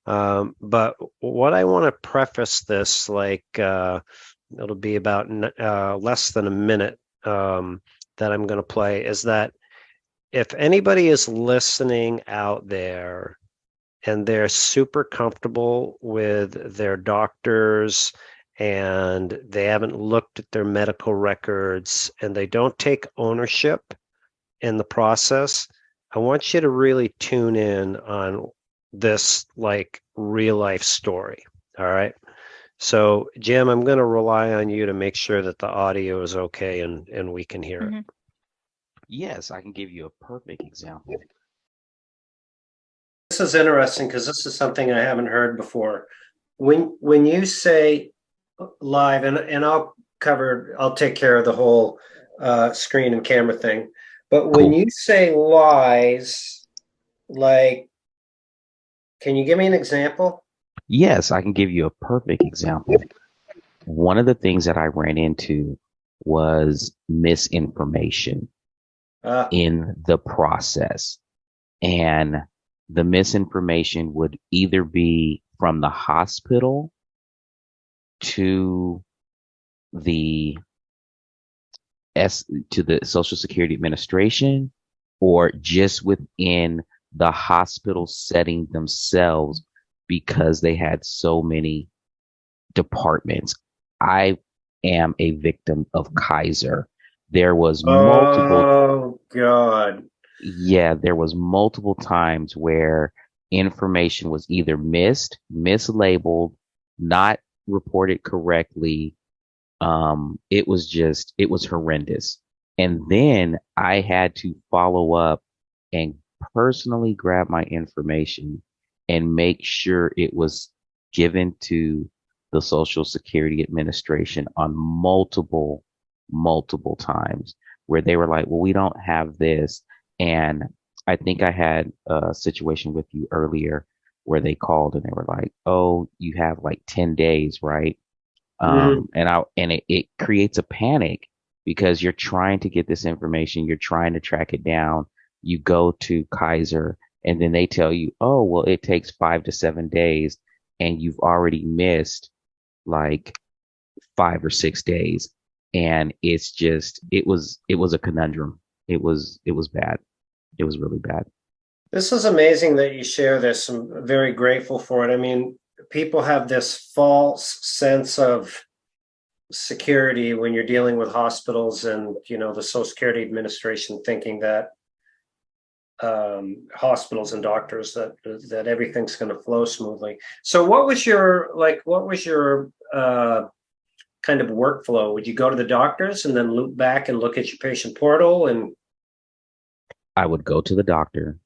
But what I want to preface this, it'll be about less than a minute that I'm going to play, is that if anybody is listening out there and they're super comfortable with their doctors and they haven't looked at their medical records and they don't take ownership in the process, I want you to really tune in on this like real life story. All right. So, Jim, I'm going to rely on you to make sure that the audio is okay and we can hear it. Hmm. Yes, I can give you a perfect example. This is interesting because this is something I haven't heard before. When you say live, and I'll take care of the whole screen and camera thing. But when Cool. you say lies, like, can you give me an example? Yes, I can give you a perfect example. One of the things that I ran into was misinformation Uh, in the process. And the misinformation would either be from the hospital to the to the Social Security Administration, or just within the hospital setting themselves, because they had so many departments. I am a victim of Kaiser. There was multiple, oh God. yeah, there was multiple times where information was either missed, mislabeled, not reported correctly. It was horrendous. And then I had to follow up and personally grab my information and make sure it was given to the Social Security Administration on multiple times, where they were like, well, we don't have this. And I think I had a situation with you earlier where they called and they were like, oh, you have like 10 days, right? Mhm. It creates a panic because you're trying to get this information, you're trying to track it down. You go to Kaiser and then they tell you, oh, well, it takes 5 to 7 days, and you've already missed like 5 or 6 days. And it was a conundrum. It was bad. It was really bad. This is amazing that you share this. I'm very grateful for it. I mean, people have this false sense of security when you're dealing with hospitals and the Social Security Administration, thinking that hospitals and doctors that everything's going to flow smoothly. So, what was your kind of workflow? Would you go to the doctors and then loop back and look at your patient portal and I would go to the doctor.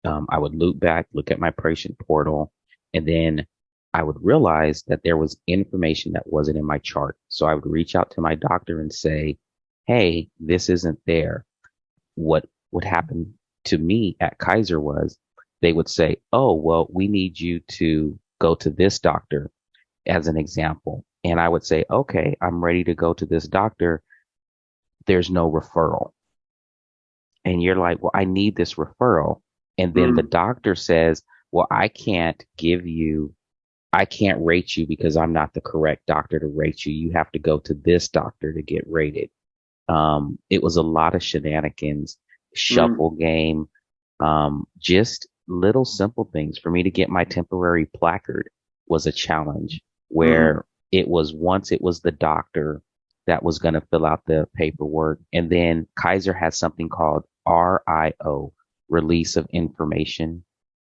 I would loop back, look at my patient portal, and then I would realize that there was information that wasn't in my chart. So I would reach out to my doctor and say, hey, this isn't there. What would happen to me at Kaiser was they would say, oh, well, we need you to go to this doctor, as an example. And I would say, okay, I'm ready to go to this doctor. There's no referral. And you're like, well, I need this referral. And then the mm, doctor says, well, I can't rate you because I'm not the correct doctor to rate you. You have to go to this doctor to get rated. It was a lot of shenanigans, mm, shuffle game, just little simple things. For me to get my temporary placard was a challenge, mm, where once it was the doctor that was going to fill out the paperwork. And then Kaiser has something called RIO, Release of Information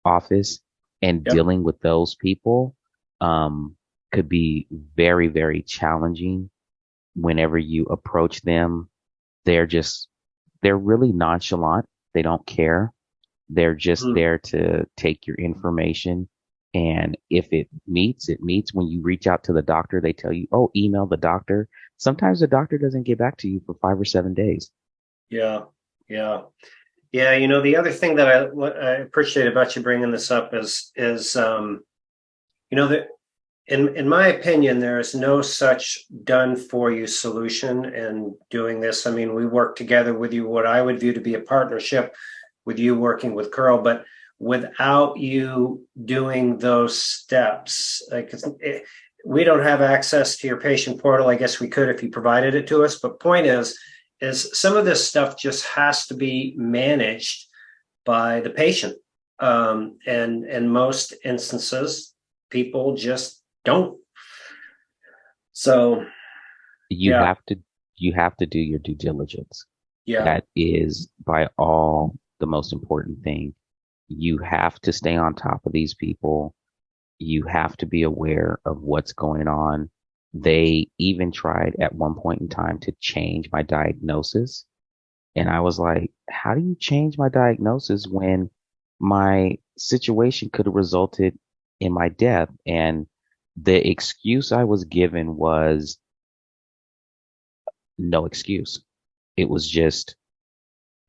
Office, and yep. dealing with those people, could be very, very challenging. Whenever you approach them, they're just, they're really nonchalant. They don't care. They're just Mm. there to take your information. And if it meets, it meets. When you reach out to the doctor, they tell you, oh, email the doctor. Sometimes the doctor doesn't get back to you for 5 or 7 days. Yeah, yeah. Yeah, the other thing that what I appreciate about you bringing this up is that in my opinion, there is no such done for you solution in doing this. I mean, we work together with you, what I would view to be a partnership with you working with Curl, but without you doing those steps. Like we don't have access to your patient portal. I guess we could if you provided it to us. But point is some of this stuff just has to be managed by the patient. And in most instances, people just don't. So You yeah, have to you have to do your due diligence. yeah. That is by all the most important thing. You have to stay on top of these people. You have to be aware of what's going on. They even tried at one point in time to change my diagnosis. And I was like, how do you change my diagnosis when my situation could have resulted in my death? And the excuse I was given was no excuse. It was just,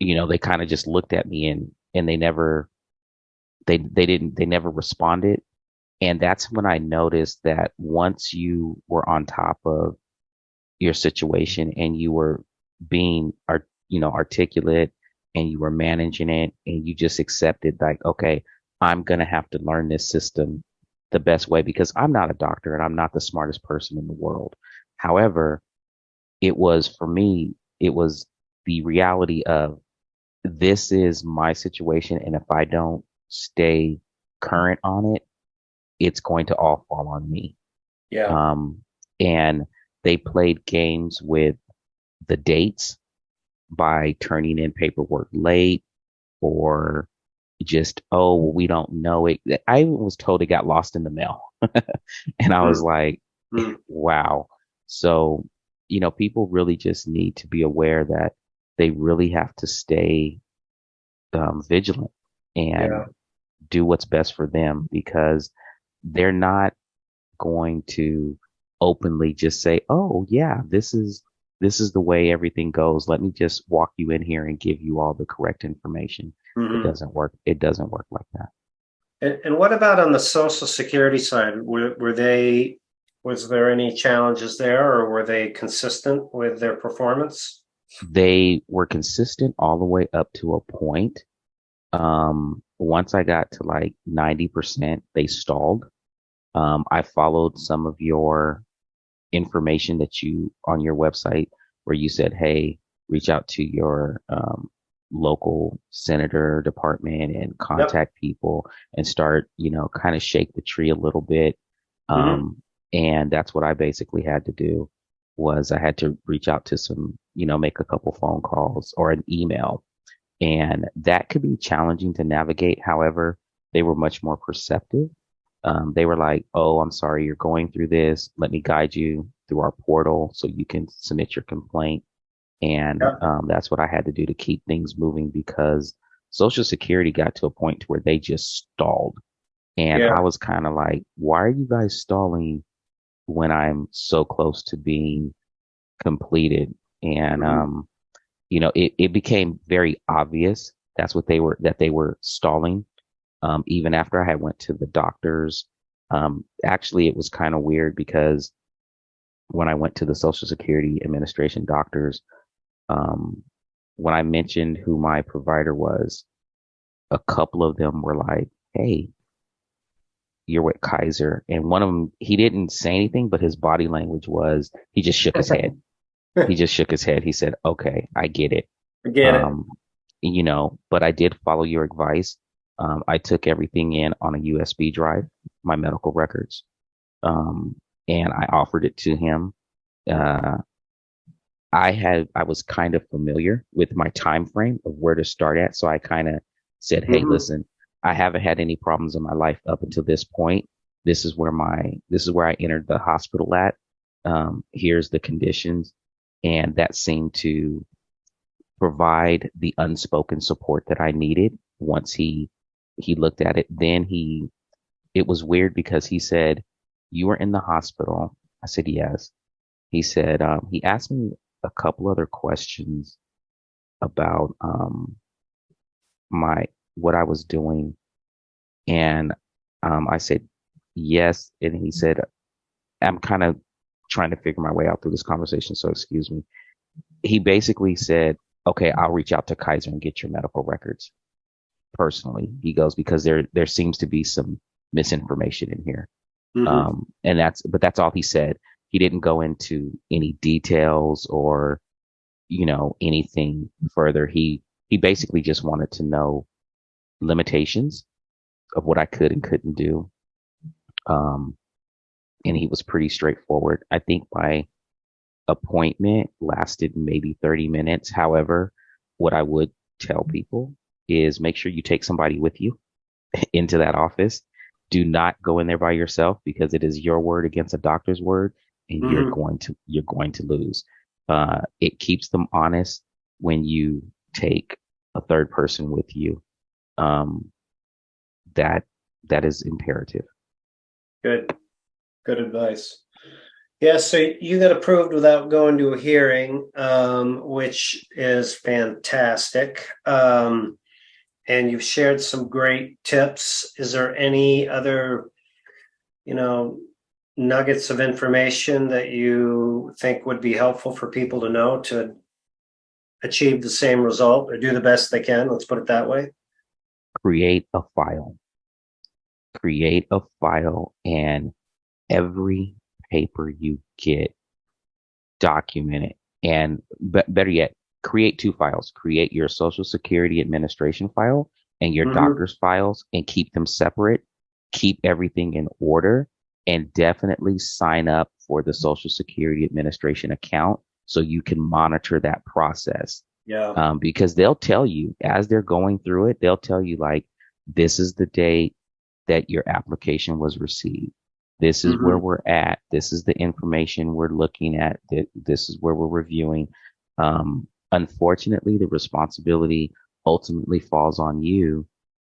they kind of just looked at me and they never responded. And that's when I noticed that once you were on top of your situation and you were being articulate and you were managing it and you just accepted like, okay, I'm going to have to learn this system the best way because I'm not a doctor and I'm not the smartest person in the world. However, it was for me, it was the reality of this is my situation. And if I don't stay current on it, it's going to all fall on me. Yeah. Um, and they played games with the dates by turning in paperwork late or just, oh, well, we don't know it. I was told it got lost in the mail. And I was Mm, like, mm, wow. So, people really just need to be aware that they really have to stay vigilant and yeah. do what's best for them because they're not going to openly just say, "Oh, yeah, this is the way everything goes. Let me just walk you in here and give you all the correct information." It Hmm. doesn't work. It doesn't work like that. And what about on the Social Security side? Was there any challenges there, or were they consistent with their performance? They were consistent all the way up to a point. Once I got to like 90%, they stalled. I followed some of your information that you on your website where you said, hey, reach out to your local senator department and Yep. contact people and start, kind of shake the tree a little bit. Hmm. And that's what I basically had to do was I had to reach out to some, make a couple phone calls or an email. And that could be challenging to navigate. However, they were much more perceptive. They were like, oh, I'm sorry you're going through this. Let me guide you through our portal so you can submit your complaint. And Yeah. that's what I had to do to keep things moving because Social Security got to a point to where they just stalled. And I Yeah. was kind of like, why are you guys stalling when I'm so close to being completed? And, Hmm. it became very obvious that they were stalling even after I had went to the doctors. Actually, it was kind of weird because when I went to the Social Security Administration doctors, um, when I mentioned who my provider was, a couple of them were like, "Hey, you're with Kaiser," and one of them he didn't say anything, but his body language was he just shook his head. He just shook his head. He said, "Okay, I get it." Get it. Um, but I did follow your advice. I took everything in on a USB drive, my medical records, um, and I offered it to him. Uh, I was kind of familiar with my time frame of where to start at, so I kind of said, "Hey, Hmm. listen, I haven't had any problems in my life up until this point. This is where I entered the hospital at. Here's the conditions," and that seemed to provide the unspoken support that I needed once he looked at it. Then it was weird because he said, "You were in the hospital." I said, "Yes." He said, he asked me a couple other questions about my what I was doing. And I said, yes. And he said, I'm kind of trying to figure my way out through this conversation. So excuse me. He basically said, okay, I'll reach out to Kaiser and get your medical records. personally. He goes, because there seems to be some misinformation in here. Hmm. And that's all he said. He didn't go into any details or, anything further. He basically just wanted to know limitations of what I could and couldn't do. Um, and he was pretty straightforward. I think my appointment lasted maybe 30 minutes. However, what I would tell people is make sure you take somebody with you into that office. Do not go in there by yourself because it is your word against a doctor's word, and Hmm. you're going to lose. It keeps them honest when you take a third person with you. Um, that that is imperative. Good, good advice. Yeah, so you got approved without going to a hearing, which is fantastic. And you've shared some great tips. Is there any other, you know, nuggets of information that you think would be helpful for people to know to achieve the same result or do the best they can? Let's put it that way. Create a file. Create a file, and every paper you get, document it. And better yet, create two files. Create your Social Security Administration file and your Mm-hmm. doctor's files, and keep them separate. Keep everything in order, and definitely sign up for the Social Security Administration account so you can monitor that process. Yeah. Because they'll tell you as they're going through it, they'll tell you like, this is the date that your application was received. This is where Mm-hmm. we're at. This is the information we're looking at. This is where we're reviewing. Unfortunately, the responsibility ultimately falls on you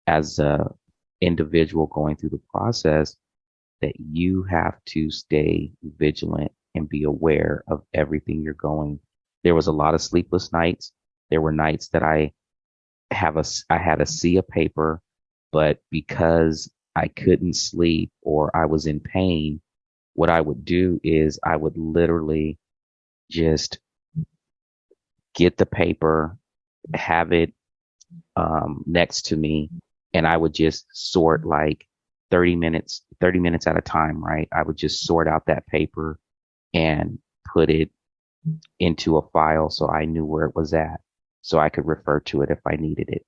as a individual going through the process, that you have to stay vigilant and be aware of everything you're going. There was a lot of sleepless nights. There were nights that I had a sea of paper, but because I couldn't sleep or I was in pain, what I would do is I would literally just get the paper, have it next to me, and I would just sort like 30 minutes at a time, right? I would just sort out that paper and put it into a file so I knew where it was at, so I could refer to it if I needed it.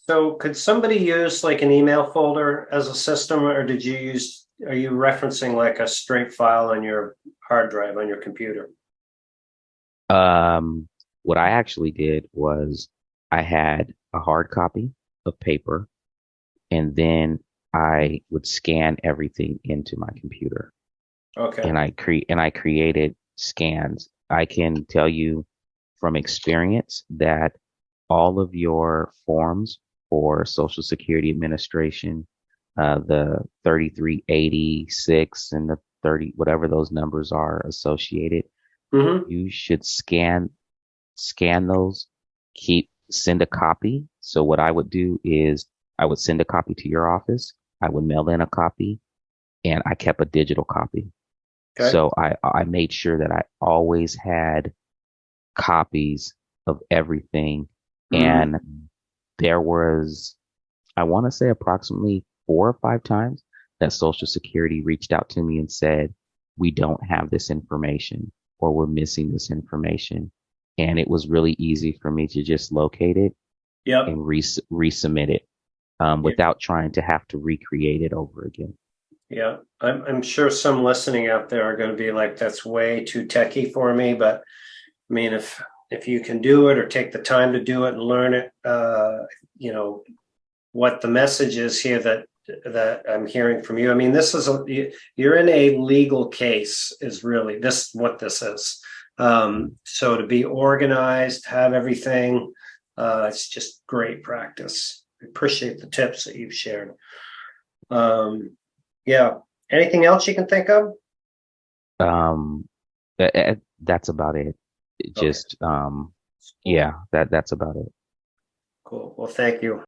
So could somebody use like an email folder as a system, or are you referencing like a straight file on your hard drive on your computer? Um, what I actually did was I had a hard copy of paper, and then I would scan everything into my computer, Okay. and I created scans. I can tell you from experience that all of your forms for Social Security Administration, the 3386 and the 30, whatever those numbers are associated, Mm-hmm. you should scan those, send a copy. So what I would do is I would send a copy to your office. I would mail in a copy, and I kept a digital copy. Okay. So I made sure that I always had copies of everything. Mm-hmm. And there was, I want to say, approximately 4 or 5 times that Social Security reached out to me and said, we don't have this information, or we're missing this information. And it was really easy for me to just locate it Yep. and resubmit it, Yeah. without trying to have to recreate it over again. Yeah. I'm sure some listening out there are going to be like, that's way too techy for me. But I mean, if you can do it or take the time to do it and learn it, you know, what the message is here that I'm hearing from you. I mean, you're in a legal case is really this what this is. So to be organized, have everything, it's just great practice. I appreciate the tips that you've shared. Um, yeah. Anything else you can think of? Um, that's about it. It Okay. just, Cool. yeah, that's about it. Cool. Well, thank you.